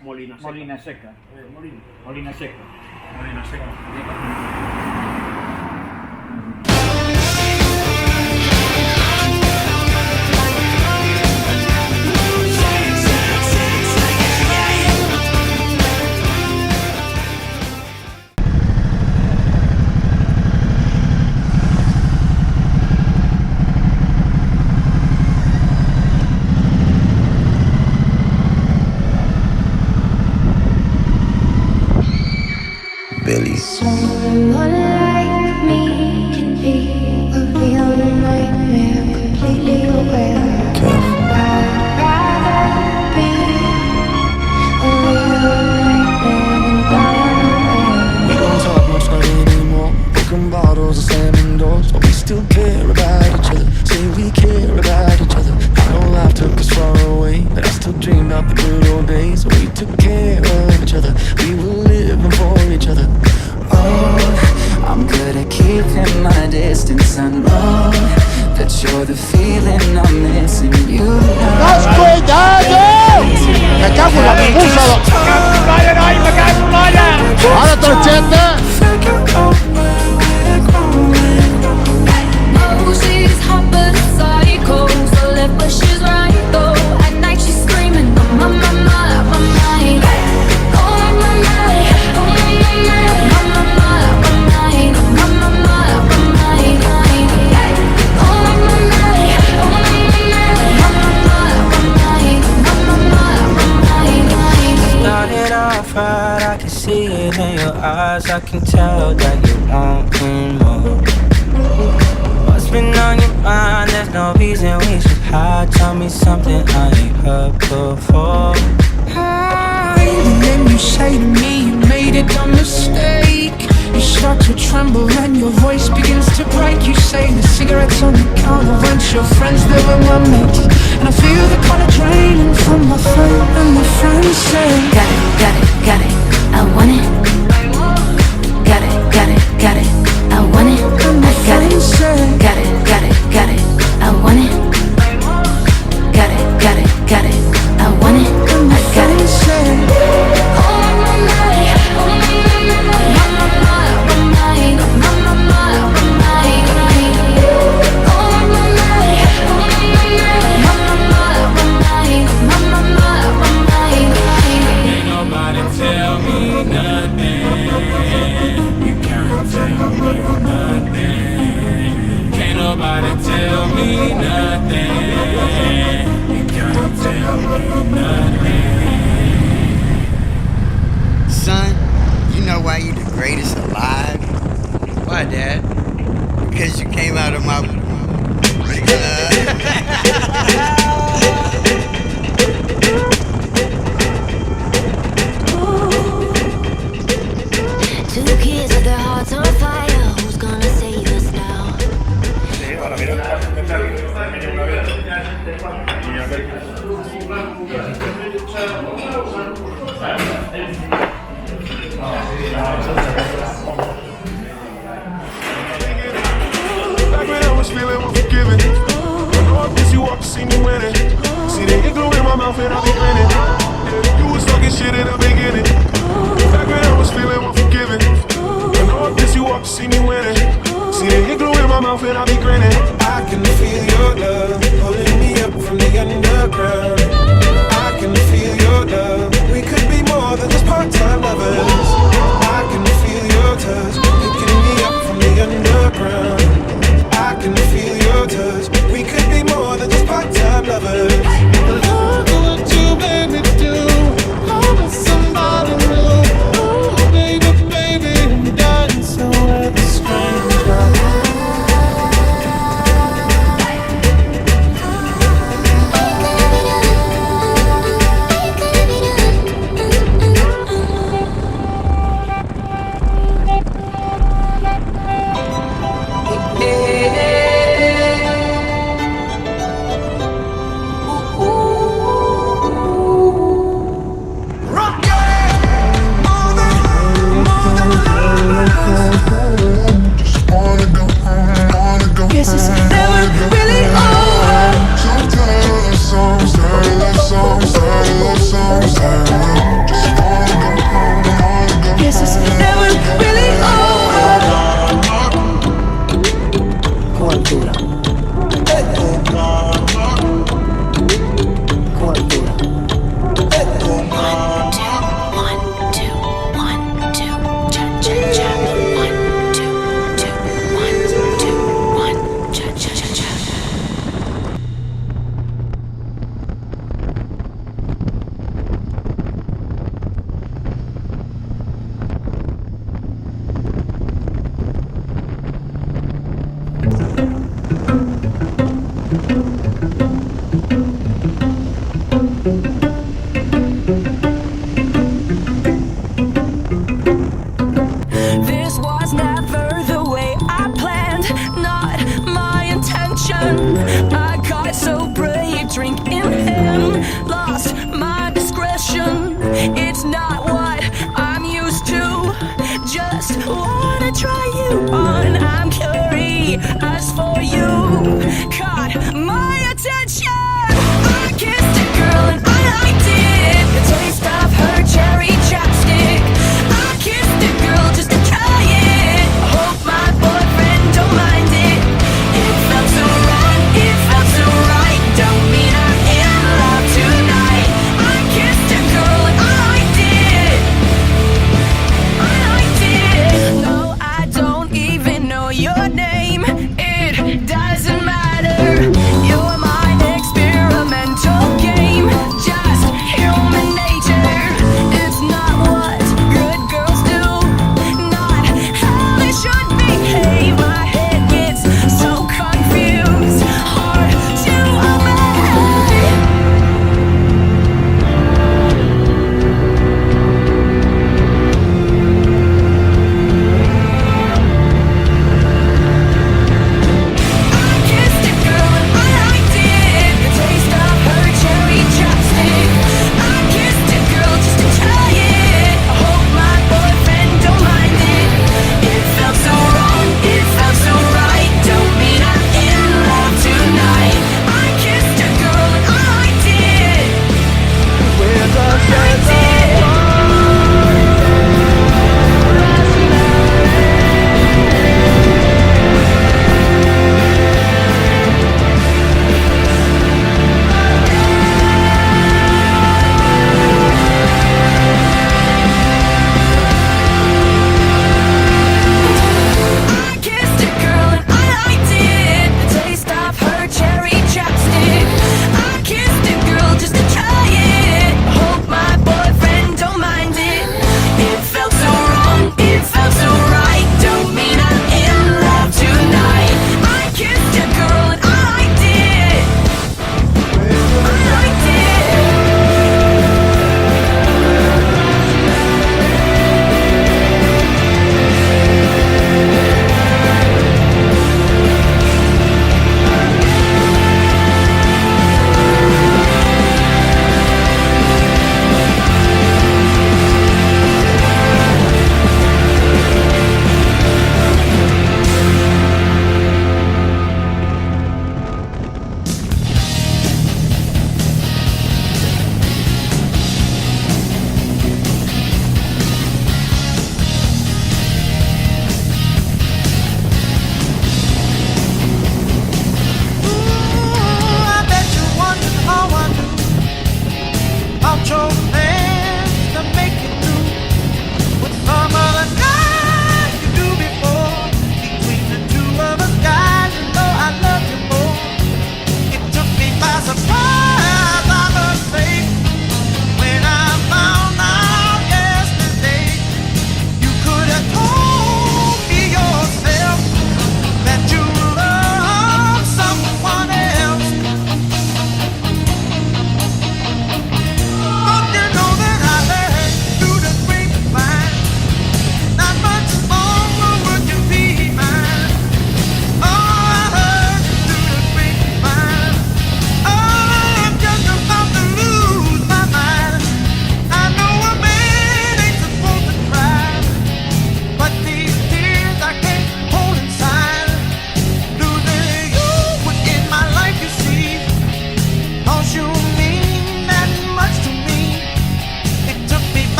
Molina Seca. Molina Seca. Molina. Molina Seca. Molina Seca. Someone like me can be a real nightmare, completely aware. I'd rather be a real nightmare than die. We don't talk much anymore. Broken bottles and slamming doors, but we still care about each other. Say we care about each other. I know life took us far away, but I still dream about the good old days when we took care of each other. We were living for each other. Oh, I'm good at keeping my distance. I know that you're the feeling I'm missing. You know. ¡Más cuidado! ¡Me cago en la puta! ¡Me cago en la ¡Ahora torchete! Oh, she's hot but a psycho, so left but she's right though. At night she's screaming, I'm on my mind, my mind. Oh, my mind, oh, my mind, my mind, my mind, my mind, my mind. Oh, my mind, oh, my mind, my mind, my mind. Started off right, I can see it in your eyes. I can tell that you want me more. What's been on your mind? There's no reason we should hide. Tell me something I ain't heard before. And then you say to me you made a dumb mistake. You start to tremble and your voice begins to break. You say the cigarettes on the counter once your friends, they were my mates. And I feel the color draining from my throat. And my friends say, Got it, got it, got it, I want it. Got it, got it, got it, I want it. and my I got it. friends say, Got it, got it, got it, I want it. Got it, got it, got it, I want it. and my I got friends it. say, Oh, my mind, oh, my mind, my mind, my mind, my mind. Oh, my mind, oh, my mind, my mind, my mind. Ain't nobody tell me nothing. You can't tell me nothing. Can't nobody tell me nothing. You can't tell me nothing. Son, you know why you the greatest alive? Why, Dad? Because you came out of my Two kids with their hearts on fire. Who's gonna save us now? Back when I was feeling unforgiving, I know I miss you up to see me winning. See the ink glue in my mouth and I be grinning. Yeah, you was talking shit in the beginning. Back when I was feeling unforgiving, I know I miss you up to see me winning. See the ink glue in my mouth and I be grinning. I can feel your love pulling me up from the underground. I can feel your love. We could be more than just part-time lovers. I can feel your touch picking me up from the underground. I can feel your touch. We could be more than just part-time lovers. Look what you made me do. Loving somebody new. Oh, baby, baby, you're dancing with a stranger.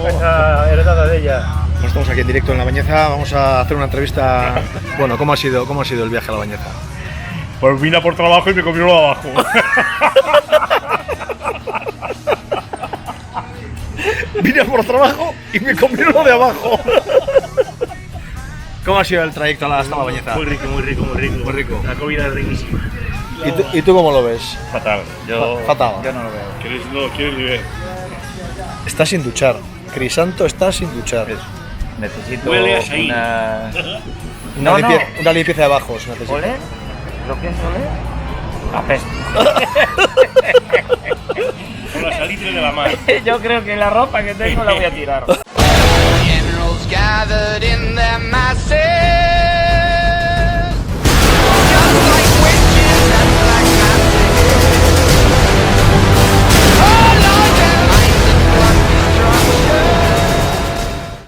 esa heredada de ella. Pues estamos aquí en directo en La Bañeza, vamos a hacer una entrevista. Bueno, ¿cómo ha sido el viaje a La Bañeza? Pues vine por trabajo y me comí lo de abajo. Vine por trabajo y me comí lo de abajo. ¿Cómo ha sido el trayecto hasta La Bañeza? Muy rico, muy rico, muy rico. Muy rico. La comida es riquísima. ¿Y tú cómo lo ves? Fatal. Fatal. Yo no lo veo. No lo quieres ni ver. Está sin duchar. Crisanto está sin duchar. Necesito Huele a Shain. Una limpieza de bajos. necesito. ¿Oler? ¿Lo que es oler? Apesta. Con la salitre de la mar. Yo creo que la ropa que tengo la voy a tirar. Generals gathered in